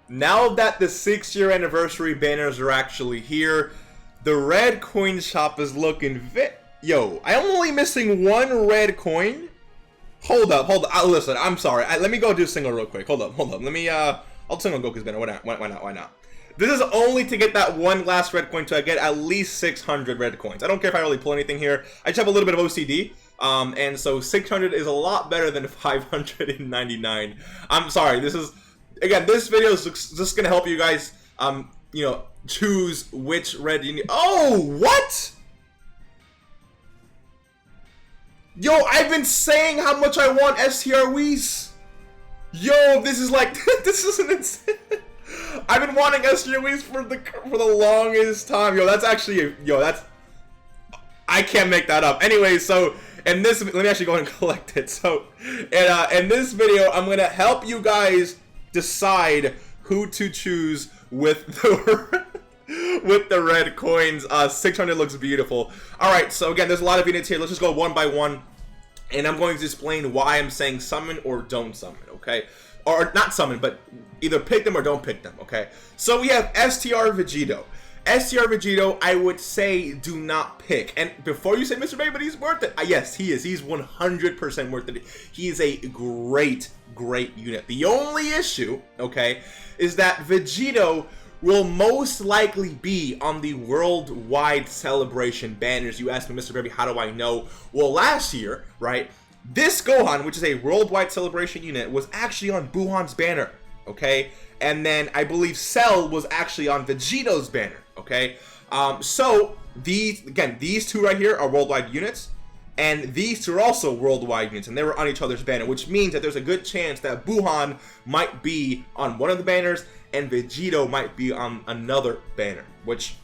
now that the 6-year anniversary banners are actually here, the red coin shop is looking yo, I'm only missing one red coin. Hold up. Listen, I'm sorry. Let me go do single real quick. Hold up. Let me, I'll single Goku's banner. Why not? This is only to get that one last red coin to get at least 600 red coins. I don't care if I really pull anything here. I just have a little bit of OCD. And so 600 is a lot better than 599. I'm sorry. This is, again, this video is just going to help you guys, you know, choose which red you need. Oh, what? Yo, I've been saying how much I want STR Whis. Yo, this is like, this is an insane. I've been wanting STR Whis for the longest time. Yo, that's actually, I can't make that up. Anyway, so in this, let me actually go and collect it. So, in this video, I'm gonna help you guys decide who to choose with the with the red coins. 600 looks beautiful. All right, so again, there's a lot of units here. Let's just go one by one, and I'm going to explain why I'm saying summon or don't summon. Okay, or not summon, but either pick them or don't pick them. Okay, so we have Str Vegito. Str Vegito, I would say do not pick. And before you say, Mr. Baby, but he's worth it. Yes, he is. He's 100% worth it. He is a great unit. The only issue, okay, is that Vegito will most likely be on the worldwide celebration banners. You asked me, Mr. Baby, how do I know? Well, last year, right, this Gohan, which is a worldwide celebration unit, was actually on Buhan's banner, okay? And then I believe Cell was actually on Vegito's banner, okay? So these two right here are worldwide units, and these two are also worldwide units, and they were on each other's banner, which means that there's a good chance that Buhan might be on one of the banners and Vegito might be on another banner, which,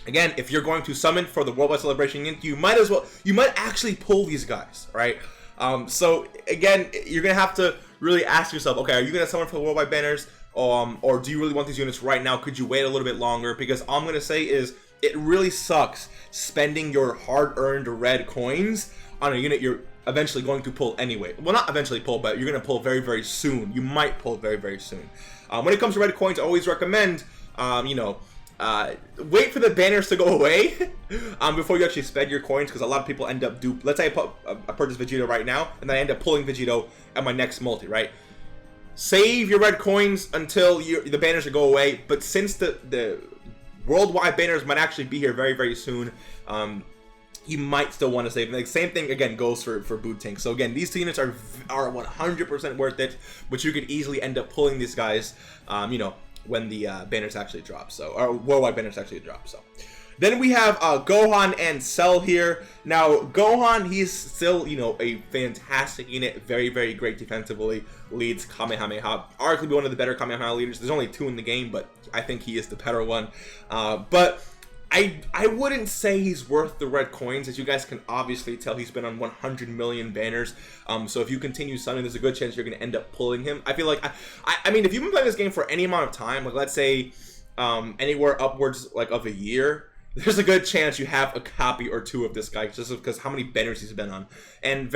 again, if you're going to summon for the worldwide celebration unit, you might actually pull these guys, right? So again, you're gonna have to really ask yourself, okay, are you gonna summon for the worldwide banners? Or do you really want these units right now? Could you wait a little bit longer? Because all I'm going to say is it really sucks spending your hard-earned red coins on a unit you're eventually going to pull anyway. Well, not eventually pull, but you're going to pull very soon. You might pull very soon. When it comes to red coins, I always recommend, you know, wait for the banners to go away before you actually spend your coins, because a lot of people end up let's say I purchase Vegito right now, and then I end up pulling Vegito at my next multi, right? Save your red coins until the banners will go away, but since the worldwide banners might actually be here very soon, you might still want to save them. Like, same thing again goes for boot tanks. So again, these two units are 100% worth it, but you could easily end up pulling these guys, you know, when the banners actually drop. So, or worldwide banners actually drop. So. Then we have Gohan and Cell here. Now, Gohan, he's still, you know, a fantastic unit. Very great defensively. Leads Kamehameha. Arguably one of the better Kamehameha leaders. There's only 2 in the game, but I think he is the better one. But I wouldn't say he's worth the red coins. As you guys can obviously tell, he's been on 100 million banners. So if you continue summoning, there's a good chance you're going to end up pulling him. I feel like, I mean, if you've been playing this game for any amount of time, like let's say anywhere upwards like of a year, there's a good chance you have a copy or 2 of this guy, just because how many banners he's been on. And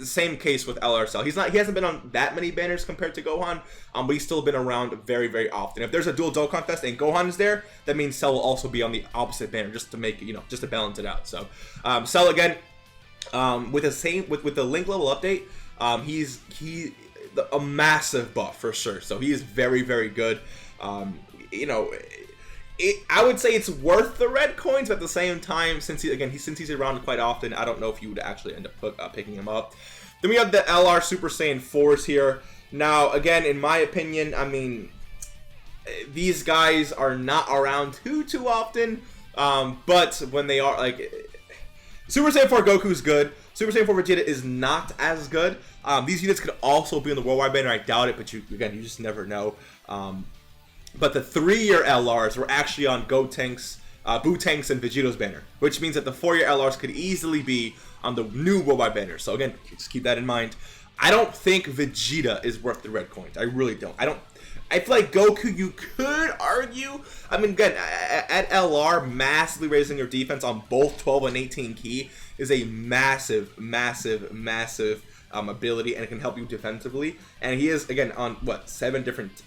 same case with LR Cell. He hasn't been on that many banners compared to Gohan, but he's still been around very often. If there's a dual Dokkan Fest and Gohan is there, that means Cell will also be on the opposite banner, just to make, you know, just to balance it out. So Cell again, with the link level update, he's a massive buff for sure. So he is very good. You know, I would say it's worth the red coins, but at the same time, since he's around quite often, I don't know if you would actually end up picking him up. Then we have the LR Super Saiyan 4s here. Now, again, in my opinion, I mean, these guys are not around too often, but when they are, like, Super Saiyan 4 Goku's good. Super Saiyan 4 Vegeta is not as good. These units could also be in the worldwide banner. I doubt it, but you just never know. But the 3-year LRs were actually on Boot Tanks and Vegito's banner, which means that the 4-year LRs could easily be on the new worldwide banner. So again, just keep that in mind. I don't think Vegeta is worth the red coins. I really don't. I feel like Goku, you could argue. I mean, again, at LR, massively raising your defense on both 12 and 18 key is a massive ability, and it can help you defensively. And he is, again, on what, 7 different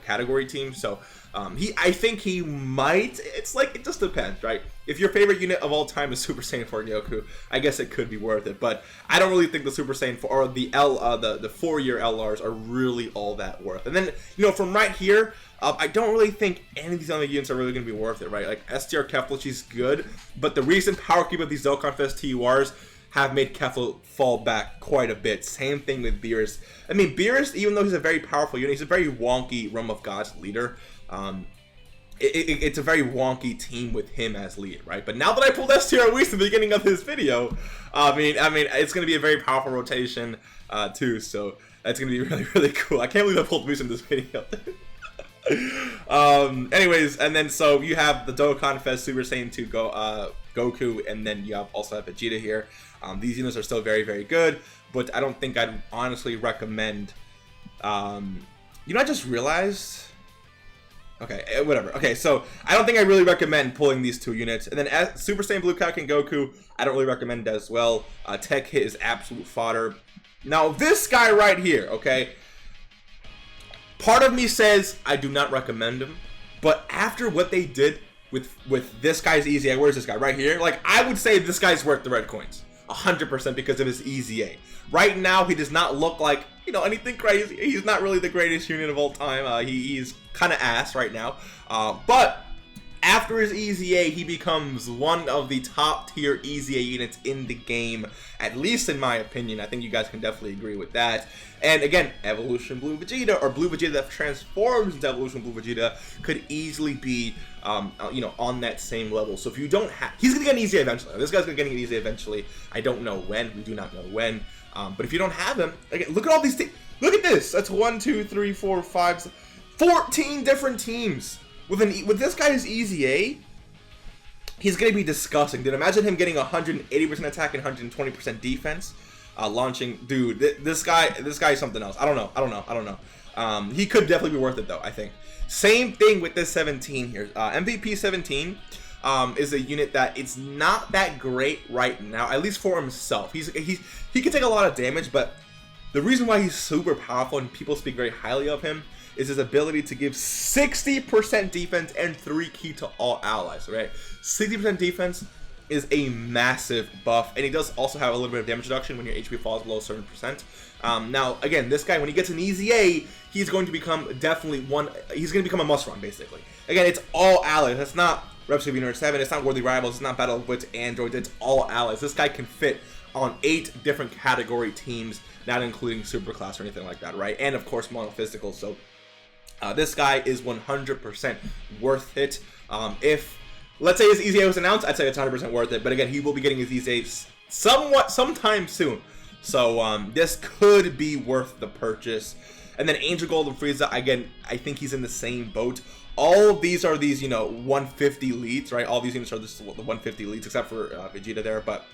category teams. So I think he might. It's like, it just depends, right? If your favorite unit of all time is Super Saiyan 4 Goku, I guess it could be worth it. But I don't really think the Super Saiyan 4 or the 4-year LRs are really all that worth. And then, you know, from right here, I don't really think any of these other units are really going to be worth it, right? Like, STR Kefla, she's good, but the recent power creep of these Dokkan Fest TURs have made Kefla fall back quite a bit. Same thing with Beerus. I mean, Beerus, even though he's a very powerful unit, he's a very wonky Realm of Gods leader. It's a very wonky team with him as lead, right? But now that I pulled STR Whis at the beginning of this video, I mean, it's going to be a very powerful rotation too, so that's going to be really, really cool. I can't believe I pulled Whis in this video. Anyways, and then so you have the Dokkan Fest Super Saiyan 2 Goku, and then you also have Vegeta here. These units are still very, very good, but I don't think I'd honestly recommend. You know, I just realized. Okay, whatever. Okay, so I don't think I really recommend pulling these 2 units. And then Super Saiyan Blue Lukaku Goku, I don't really recommend as well. Tech Hit is absolute fodder. Now, this guy right here, okay? Part of me says I do not recommend him. But after what they did with this guy's EZA, where's this guy? Right here? Like, I would say this guy's worth the red coins. 100% because of his EZA. Right now, he does not look like, you know, anything crazy. He's not really the greatest unit of all time. He's kind of ass right now. But after his EZA, he becomes one of the top tier EZA units in the game, at least in my opinion. I think you guys can definitely agree with that. And again, Evolution Blue Vegeta, or Blue Vegeta that transforms into Evolution Blue Vegeta, could easily be, you know, on that same level. So if you don't have, he's gonna get an EZA eventually. This guy's gonna get an EZA eventually. I don't know when. We do not know when. But if you don't have him, again, look at all these teams. Look at this. That's 1, 2, 3, 4, 5, 14 different teams. With this guy's EZA, he's gonna be disgusting. Dude, imagine him getting 180% attack and 120% defense. Launching, dude, this guy is something else. I don't know. He could definitely be worth it though, I think. Same thing with this 17 here. MVP 17 is a unit that it's not that great right now, at least for himself. He can take a lot of damage, but the reason why he's super powerful and people speak very highly of him is his ability to give 60% defense and 3 ki to all allies, right? 60% defense is a massive buff, and he does also have a little bit of damage reduction when your HP falls below a certain percent. Now, again, this guy, when he gets an EZA, he's going to become he's going to become a must-run, basically. Again, it's all allies. That's not Reps Universe 7, it's not Worthy Rivals, it's not Battle of Wits, Androids, it's all allies. This guy can fit on 8 different category teams, not including Superclass or anything like that, right? And, of course, Monophysical, so this guy is 100% worth it. If, let's say his EZA was announced, I'd say it's 100% worth it. But again, he will be getting his EZA sometime soon. So this could be worth the purchase. And then Angel Gold and Frieza, again, I think he's in the same boat. All of these are these, you know, 150 leads, right? All these units are the 150 leads, except for Vegeta there. But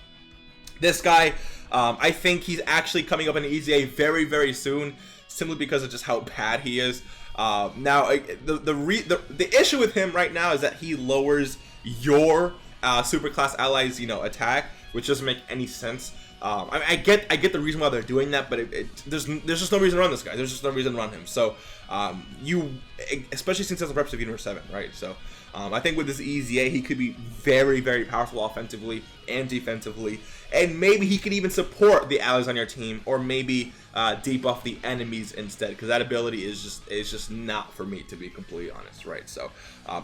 this guy, I think he's actually coming up in EZA very, very soon, simply because of just how bad he is. Now, the issue with him right now is that he lowers your Superclass allies, you know, attack, which doesn't make any sense. I get the reason why they're doing that, but there's just no reason to run this guy. There's just no reason to run him. So especially since it's a Reps of Universe 7, right? So I think with this EZA, he could be very, very powerful offensively and defensively, and maybe he could even support the allies on your team, or maybe debuff the enemies instead, because that ability is just not for me, to be completely honest, right? So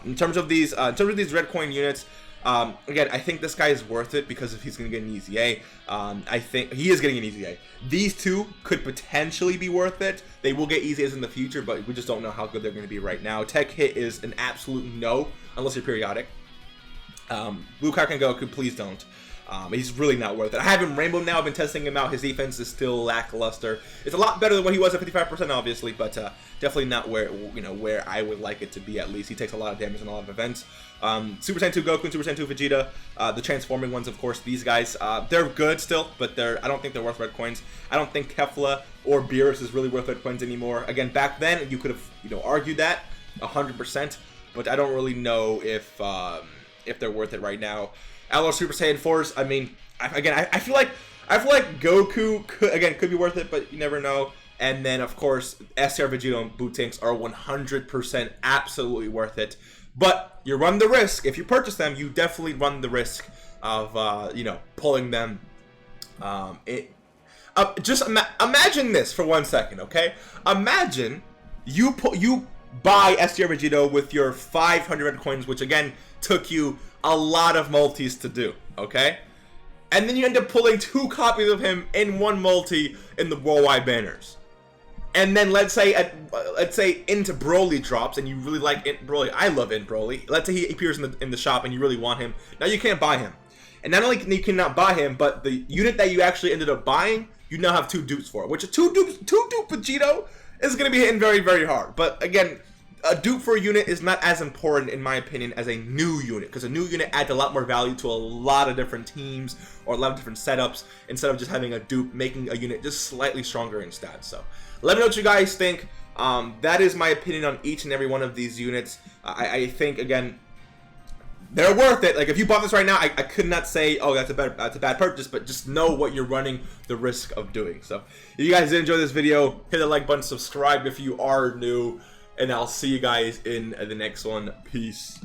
in terms of these red coin units, again, I think this guy is worth it because if he's going to get an EZA, I think he is getting an EZA. These two could potentially be worth it. They will get EZAs in the future, but we just don't know how good they're going to be right now. Tech Hit is an absolute no, unless you're periodic. Lukaku Goku, please don't. He's really not worth it. I have him Rainbow now. I've been testing him out. His defense is still lackluster. It's a lot better than what he was at 55%, obviously, but definitely not where I would like it to be. At least he takes a lot of damage in a lot of events. Super Saiyan 2 Goku and Super Saiyan 2 Vegeta, the transforming ones, of course. These guys, they're good still, but I don't think they're worth red coins. I don't think Kefla or Beerus is really worth red coins anymore. Again, back then you could have argued that 100%, but I don't really know if they're worth it right now. LR Super Saiyan 4s, I mean, I feel like I feel like Goku could be worth it, but you never know. And then of course Str Vegito and Bootinks are 100% absolutely worth it. But you run the risk if you purchase them. You definitely run the risk of you know, pulling them. Just imagine this for 1 second, okay? Imagine you buy Str Vegito with your 500 red coins, which again took you a lot of multis to do, okay? And then you end up pulling 2 copies of him in 1 multi in the worldwide banners. And then let's say Into Broly drops, and you really like Broly. I love Broly. Let's say he appears in the shop, and you really want him. Now you can't buy him, and not only you cannot buy him, but the unit that you actually ended up buying, you now have 2 dupes for it. Which a 2 dupe Vegito is going to be hitting very, very hard. But again, a dupe for a unit is not as important, in my opinion, as a new unit, because a new unit adds a lot more value to a lot of different teams or a lot of different setups, instead of just having a dupe, making a unit just slightly stronger in stats. So let me know what you guys think. That is my opinion on each and every one of these units. I think, again, they're worth it. Like, if you bought this right now, I could not say, oh, that's a bad purchase, but just know what you're running the risk of doing. So if you guys did enjoy this video, hit the like button, subscribe if you are new, and I'll see you guys in the next one. Peace.